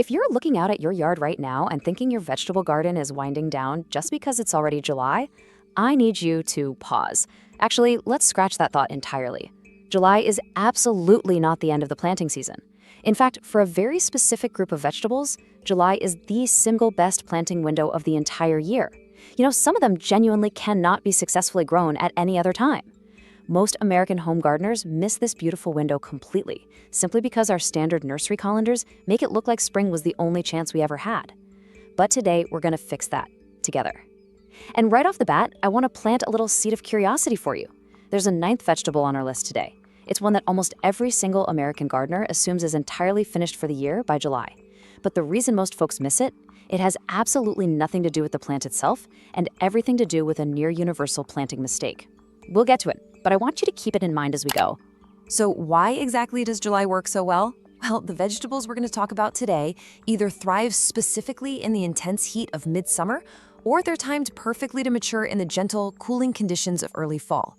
If you're looking out at your yard right now and thinking your vegetable garden is winding down just because it's already July, I need you to pause. Actually, let's scratch that thought entirely. July is absolutely not the end of the planting season. In fact, for a very specific group of vegetables, July is the single best planting window of the entire year. Some of them genuinely cannot be successfully grown at any other time. Most American home gardeners miss this beautiful window completely, simply because our standard nursery colanders make it look like spring was the only chance we ever had. But today, we're going to fix that together. And right off the bat, I want to plant a little seed of curiosity for you. There's a ninth vegetable on our list today. It's one that almost every single American gardener assumes is entirely finished for the year by July. But the reason most folks miss it, it has absolutely nothing to do with the plant itself and everything to do with a near-universal planting mistake. We'll get to it, but I want you to keep it in mind as we go. So why exactly does July work so well? Well, the vegetables we're going to talk about today either thrive specifically in the intense heat of midsummer, or they're timed perfectly to mature in the gentle, cooling conditions of early fall.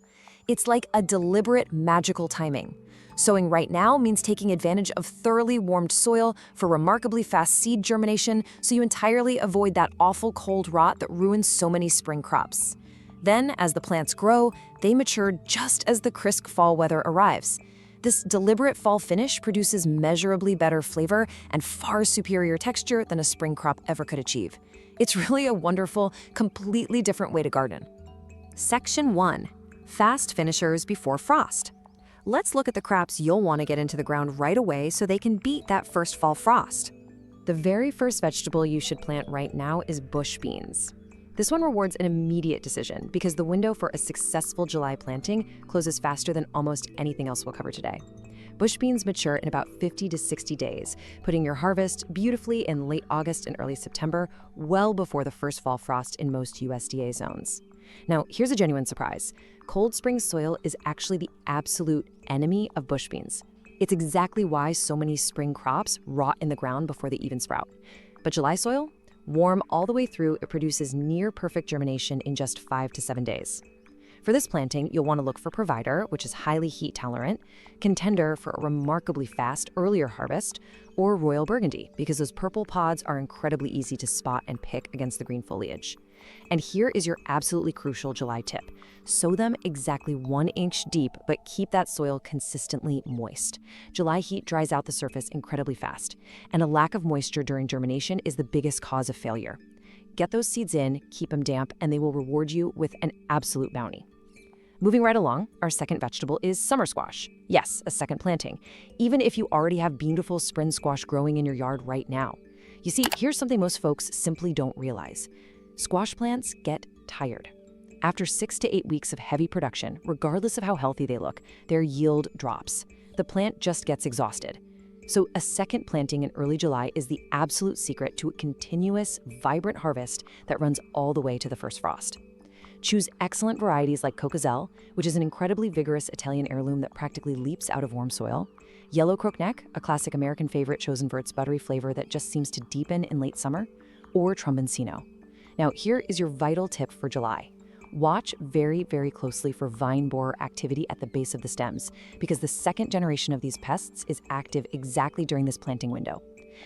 It's like a deliberate, magical timing. Sowing right now means taking advantage of thoroughly warmed soil for remarkably fast seed germination, so you entirely avoid that awful cold rot that ruins so many spring crops. Then, as the plants grow, they mature just as the crisp fall weather arrives. This deliberate fall finish produces measurably better flavor and far superior texture than a spring crop ever could achieve. It's really a wonderful, completely different way to garden. Section 1. Fast finishers before frost. Let's look at the crops you'll want to get into the ground right away so they can beat that first fall frost. The very first vegetable you should plant right now is bush beans. This one rewards an immediate decision because the window for a successful July planting closes faster than almost anything else we'll cover today. Bush beans mature in about 50 to 60 days, putting your harvest beautifully in late August and early September, well before the first fall frost in most USDA zones. Now, here's a genuine surprise. Cold spring soil is actually the absolute enemy of bush beans. It's exactly why so many spring crops rot in the ground before they even sprout. But July soil? Warm all the way through, it produces near-perfect germination in just 5 to 7 days. For this planting, you'll want to look for Provider, which is highly heat-tolerant, Contender for a remarkably fast, earlier harvest, or Royal Burgundy, because those purple pods are incredibly easy to spot and pick against the green foliage. And here is your absolutely crucial July tip. Sow them exactly 1 inch deep, but keep that soil consistently moist. July heat dries out the surface incredibly fast, and a lack of moisture during germination is the biggest cause of failure. Get those seeds in, keep them damp, and they will reward you with an absolute bounty. Moving right along, our second vegetable is summer squash. Yes, a second planting, even if you already have beautiful spring squash growing in your yard right now. You see, here's something most folks simply don't realize. Squash plants get tired. After 6 to 8 weeks of heavy production, regardless of how healthy they look, their yield drops. The plant just gets exhausted. So a second planting in early July is the absolute secret to a continuous, vibrant harvest that runs all the way to the first frost. Choose excellent varieties like Cocozelle, which is an incredibly vigorous Italian heirloom that practically leaps out of warm soil, Yellow Crookneck, a classic American favorite chosen for its buttery flavor that just seems to deepen in late summer, or Tromboncino. Now, here is your vital tip for July. Watch very, very closely for vine borer activity at the base of the stems, because the second generation of these pests is active exactly during this planting window.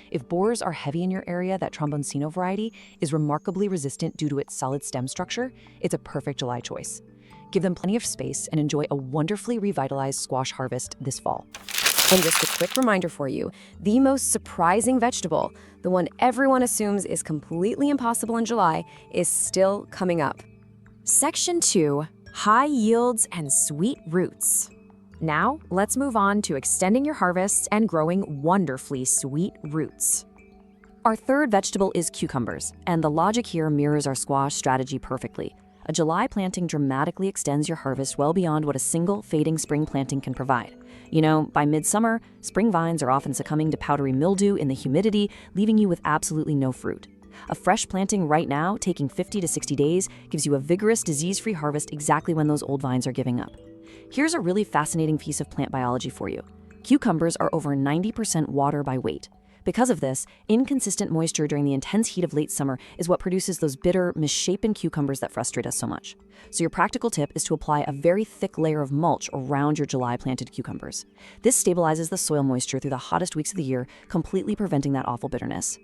If borers are heavy in your area, that Tromboncino variety is remarkably resistant due to its solid stem structure. It's a perfect July choice. Give them plenty of space and enjoy a wonderfully revitalized squash harvest this fall. And just a quick reminder for you, the most surprising vegetable, the one everyone assumes is completely impossible in July, is still coming up. Section 2, High Yields and Sweet Roots. Now, let's move on to extending your harvests and growing wonderfully sweet roots. Our third vegetable is cucumbers, and the logic here mirrors our squash strategy perfectly. A July planting dramatically extends your harvest well beyond what a single fading spring planting can provide. By midsummer, spring vines are often succumbing to powdery mildew in the humidity, leaving you with absolutely no fruit. A fresh planting right now, taking 50 to 60 days, gives you a vigorous, disease-free harvest exactly when those old vines are giving up. Here's a really fascinating piece of plant biology for you. Cucumbers are over 90% water by weight. Because of this, inconsistent moisture during the intense heat of late summer is what produces those bitter, misshapen cucumbers that frustrate us so much. So your practical tip is to apply a very thick layer of mulch around your July planted cucumbers. This stabilizes the soil moisture through the hottest weeks of the year, completely preventing that awful bitterness.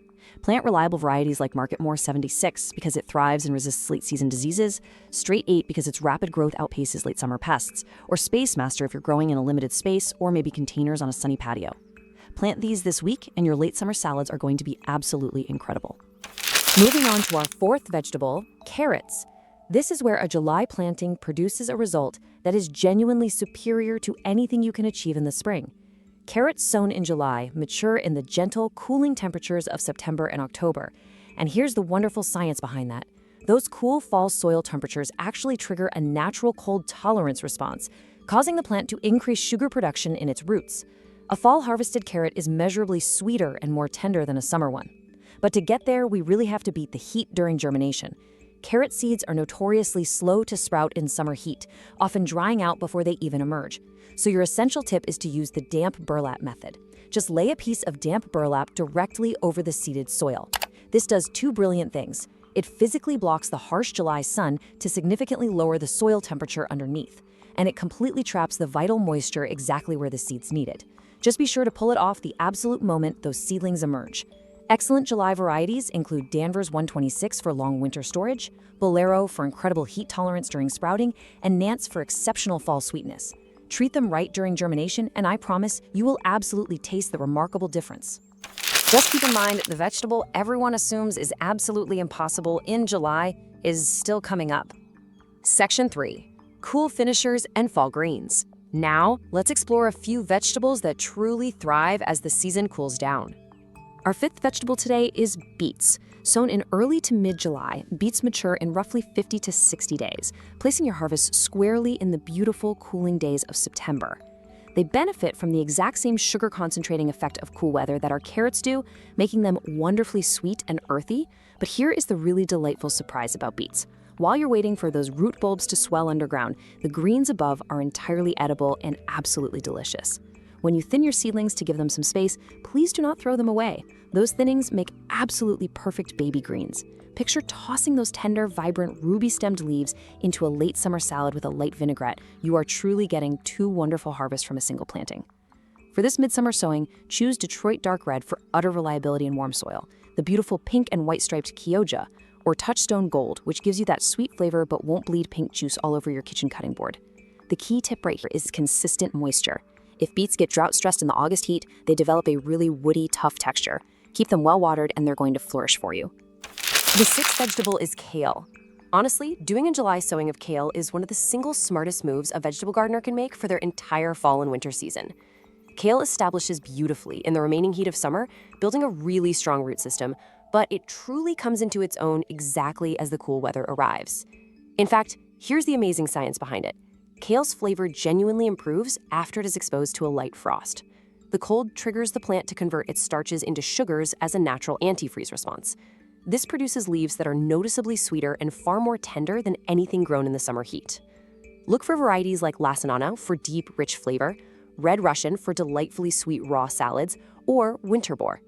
Plant reliable varieties like Marketmore 76 because it thrives and resists late season diseases, Straight 8 because its rapid growth outpaces late summer pests, or Space Master if you're growing in a limited space or maybe containers on a sunny patio. Plant these this week and your late summer salads are going to be absolutely incredible. Moving on to our fourth vegetable, carrots. This is where a July planting produces a result that is genuinely superior to anything you can achieve in the spring. Carrots sown in July mature in the gentle, cooling temperatures of September and October. And here's the wonderful science behind that. Those cool fall soil temperatures actually trigger a natural cold tolerance response, causing the plant to increase sugar production in its roots. A fall-harvested carrot is measurably sweeter and more tender than a summer one. But to get there, we really have to beat the heat during germination. Carrot seeds are notoriously slow to sprout in summer heat, often drying out before they even emerge. So your essential tip is to use the damp burlap method. Just lay a piece of damp burlap directly over the seeded soil. This does two brilliant things. It physically blocks the harsh July sun to significantly lower the soil temperature underneath, and it completely traps the vital moisture exactly where the seeds need it. Just be sure to pull it off the absolute moment those seedlings emerge. Excellent July varieties include Danvers 126 for long winter storage, Bolero for incredible heat tolerance during sprouting, and Nance for exceptional fall sweetness. Treat them right during germination, and I promise you will absolutely taste the remarkable difference. Just keep in mind, the vegetable everyone assumes is absolutely impossible in July is still coming up. Section 3. Cool finishers and fall greens. Now, let's explore a few vegetables that truly thrive as the season cools down. Our fifth vegetable today is beets. Sown in early to mid-July, beets mature in roughly 50 to 60 days, placing your harvest squarely in the beautiful, cooling days of September. They benefit from the exact same sugar-concentrating effect of cool weather that our carrots do, making them wonderfully sweet and earthy. But here is the really delightful surprise about beets. While you're waiting for those root bulbs to swell underground, the greens above are entirely edible and absolutely delicious. When you thin your seedlings to give them some space, please do not throw them away. Those thinnings make absolutely perfect baby greens. Picture tossing those tender, vibrant, ruby-stemmed leaves into a late summer salad with a light vinaigrette. You are truly getting two wonderful harvests from a single planting. For this midsummer sowing, choose Detroit Dark Red for utter reliability in warm soil, the beautiful pink and white striped Kyoja, or Touchstone Gold, which gives you that sweet flavor but won't bleed pink juice all over your kitchen cutting board. The key tip right here is consistent moisture. If beets get drought-stressed in the August heat, they develop a really woody, tough texture. Keep them well-watered and they're going to flourish for you. The sixth vegetable is kale. Honestly, doing a July sowing of kale is one of the single smartest moves a vegetable gardener can make for their entire fall and winter season. Kale establishes beautifully in the remaining heat of summer, building a really strong root system, but it truly comes into its own exactly as the cool weather arrives. In fact, here's the amazing science behind it. Kale's flavor genuinely improves after it is exposed to a light frost. The cold triggers the plant to convert its starches into sugars as a natural antifreeze response. This produces leaves that are noticeably sweeter and far more tender than anything grown in the summer heat. Look for varieties like Lassanana for deep, rich flavor, Red Russian for delightfully sweet raw salads, or Winter Boar.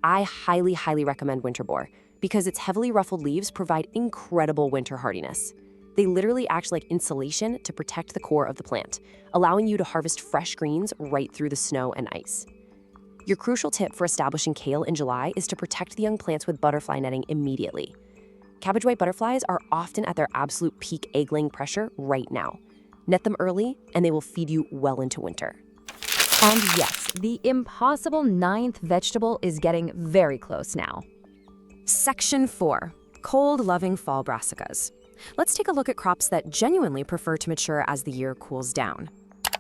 I highly, highly recommend Winter Boar because its heavily ruffled leaves provide incredible winter hardiness. They literally act like insulation to protect the core of the plant, allowing you to harvest fresh greens right through the snow and ice. Your crucial tip for establishing kale in July is to protect the young plants with butterfly netting immediately. Cabbage white butterflies are often at their absolute peak egg-laying pressure right now. Net them early, and they will feed you well into winter. And yes, the impossible ninth vegetable is getting very close now. Section 4. Cold-loving fall brassicas. Let's take a look at crops that genuinely prefer to mature as the year cools down.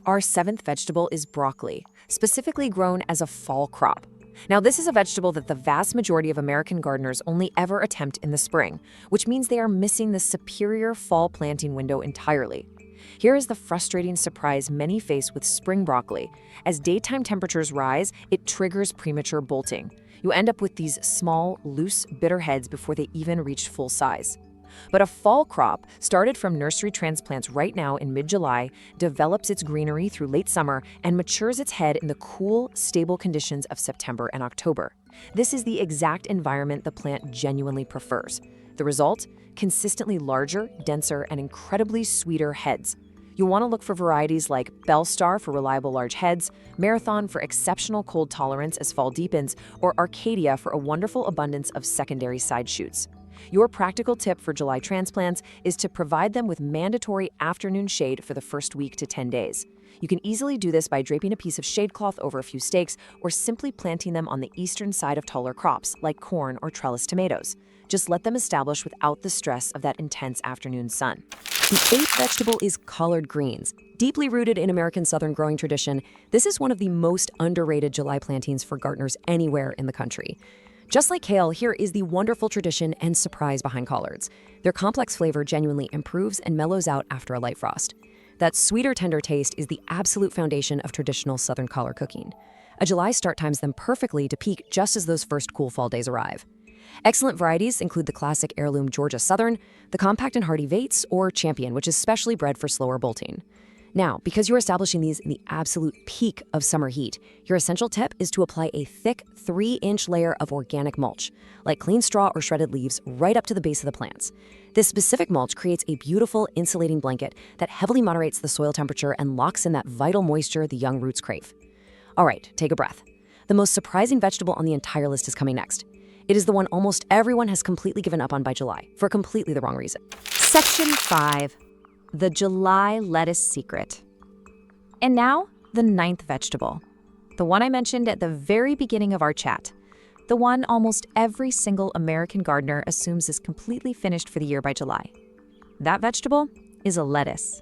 Our seventh vegetable is broccoli, specifically grown as a fall crop. Now, this is a vegetable that the vast majority of American gardeners only ever attempt in the spring, which means they are missing the superior fall planting window entirely. Here is the frustrating surprise many face with spring broccoli. As daytime temperatures rise, it triggers premature bolting. You end up with these small, loose, bitter heads before they even reach full size. But a fall crop, started from nursery transplants right now in mid-July, develops its greenery through late summer and matures its head in the cool, stable conditions of September and October. This is the exact environment the plant genuinely prefers. The result? Consistently larger, denser, and incredibly sweeter heads. You'll want to look for varieties like Bell Star for reliable large heads, Marathon for exceptional cold tolerance as fall deepens, or Arcadia for a wonderful abundance of secondary side shoots. Your practical tip for July transplants is to provide them with mandatory afternoon shade for the first week to 10 days. You can easily do this by draping a piece of shade cloth over a few stakes or simply planting them on the eastern side of taller crops like corn or trellis tomatoes. Just let them establish without the stress of that intense afternoon sun. The eighth vegetable is collard greens. Deeply rooted in American southern growing tradition, this is one of the most underrated July plantings for gardeners anywhere in the country. Just like kale, here is the wonderful tradition and surprise behind collards. Their complex flavor genuinely improves and mellows out after a light frost. That sweeter, tender taste is the absolute foundation of traditional southern collard cooking. A July start times them perfectly to peak just as those first cool fall days arrive. Excellent varieties include the classic heirloom Georgia Southern, the compact and hardy Vates, or Champion, which is specially bred for slower bolting. Now, because you're establishing these in the absolute peak of summer heat, your essential tip is to apply a thick 3-inch layer of organic mulch, like clean straw or shredded leaves, right up to the base of the plants. This specific mulch creates a beautiful insulating blanket that heavily moderates the soil temperature and locks in that vital moisture the young roots crave. All right, take a breath. The most surprising vegetable on the entire list is coming next. It is the one almost everyone has completely given up on by July, for completely the wrong reason. Section 5. The July lettuce secret. And now, the ninth vegetable. The one I mentioned at the very beginning of our chat. The one almost every single American gardener assumes is completely finished for the year by July. That vegetable is a lettuce.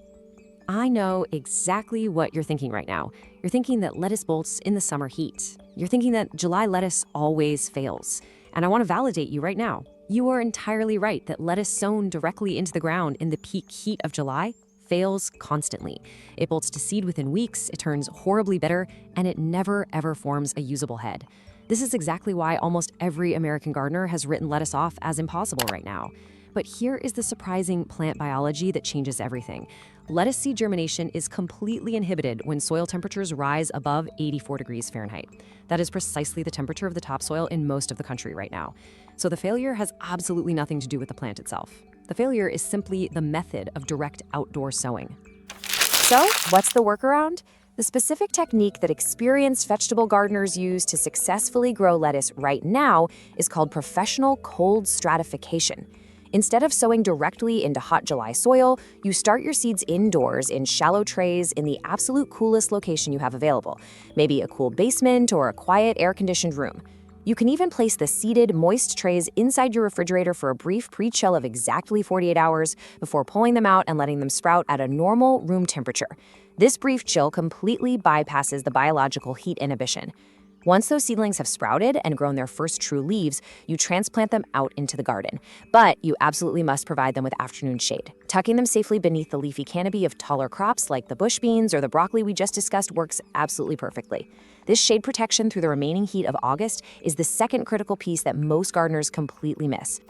I know exactly what you're thinking right now. You're thinking that lettuce bolts in the summer heat. You're thinking that July lettuce always fails. And I want to validate you right now. You are entirely right that lettuce sown directly into the ground in the peak heat of July fails constantly. It bolts to seed within weeks, it turns horribly bitter, and it never ever forms a usable head. This is exactly why almost every American gardener has written lettuce off as impossible right now. But here is the surprising plant biology that changes everything. Lettuce seed germination is completely inhibited when soil temperatures rise above 84 degrees Fahrenheit. That is precisely the temperature of the topsoil in most of the country right now. So the failure has absolutely nothing to do with the plant itself. The failure is simply the method of direct outdoor sowing. So, what's the workaround? The specific technique that experienced vegetable gardeners use to successfully grow lettuce right now is called professional cold stratification. Instead of sowing directly into hot July soil, you start your seeds indoors in shallow trays in the absolute coolest location you have available, maybe a cool basement or a quiet air-conditioned room. You can even place the seeded, moist trays inside your refrigerator for a brief pre-chill of exactly 48 hours before pulling them out and letting them sprout at a normal room temperature. This brief chill completely bypasses the biological heat inhibition. Once those seedlings have sprouted and grown their first true leaves, you transplant them out into the garden. But you absolutely must provide them with afternoon shade. Tucking them safely beneath the leafy canopy of taller crops like the bush beans or the broccoli we just discussed works absolutely perfectly. This shade protection through the remaining heat of August is the second critical piece that most gardeners completely miss.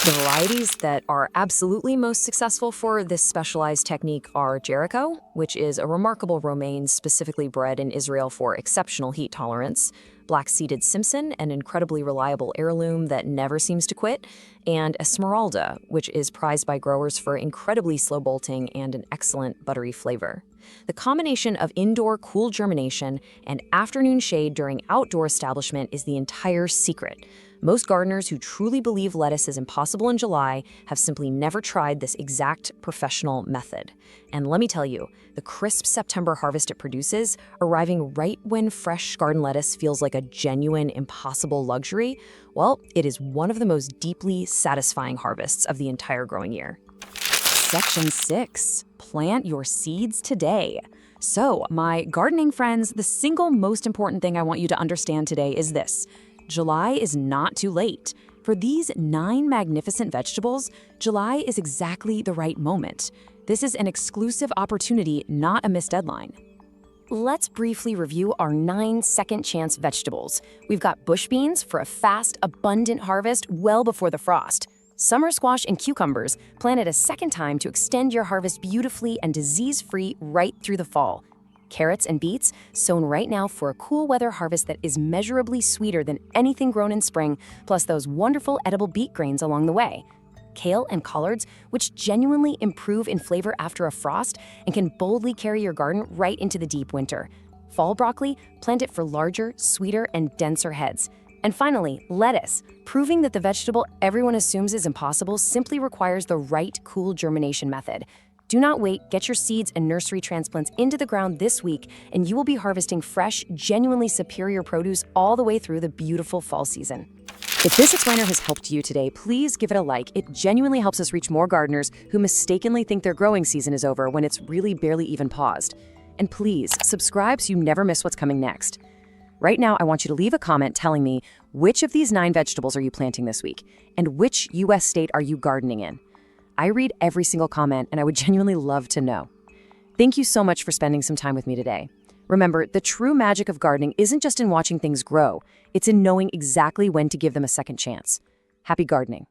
The varieties that are absolutely most successful for this specialized technique are Jericho, which is a remarkable romaine specifically bred in Israel for exceptional heat tolerance, black-seeded Simpson, an incredibly reliable heirloom that never seems to quit, and Esmeralda, which is prized by growers for incredibly slow bolting and an excellent buttery flavor. The combination of indoor cool germination and afternoon shade during outdoor establishment is the entire secret. Most gardeners who truly believe lettuce is impossible in July have simply never tried this exact professional method. And let me tell you, the crisp September harvest it produces, arriving right when fresh garden lettuce feels like a genuine, impossible luxury, well, it is one of the most deeply satisfying harvests of the entire growing year. Section 6. Plant your seeds today. So, my gardening friends, the single most important thing I want you to understand today is this. July is not too late. For these 9 magnificent vegetables, July is exactly the right moment. This is an exclusive opportunity, not a missed deadline. Let's briefly review our 9 second chance vegetables. We've got bush beans for a fast, abundant harvest well before the frost. Summer squash and cucumbers planted a second time to extend your harvest beautifully and disease-free right through the fall. carrots and beets, sown right now for a cool weather harvest that is measurably sweeter than anything grown in spring, plus those wonderful edible beet grains along the way. Kale and collards, which genuinely improve in flavor after a frost and can boldly carry your garden right into the deep winter. Fall broccoli, plant it for larger, sweeter, and denser heads. And finally, lettuce, proving that the vegetable everyone assumes is impossible simply requires the right cool germination method. Do not wait, get your seeds and nursery transplants into the ground this week, and you will be harvesting fresh, genuinely superior produce all the way through the beautiful fall season. If this explainer has helped you today, please give it a like. It genuinely helps us reach more gardeners who mistakenly think their growing season is over when it's really barely even paused. And please, subscribe so you never miss what's coming next. Right now, I want you to leave a comment telling me which of these 9 vegetables are you planting this week, and which U.S. state are you gardening in? I read every single comment, and I would genuinely love to know. Thank you so much for spending some time with me today. Remember, the true magic of gardening isn't just in watching things grow, it's in knowing exactly when to give them a second chance. Happy gardening.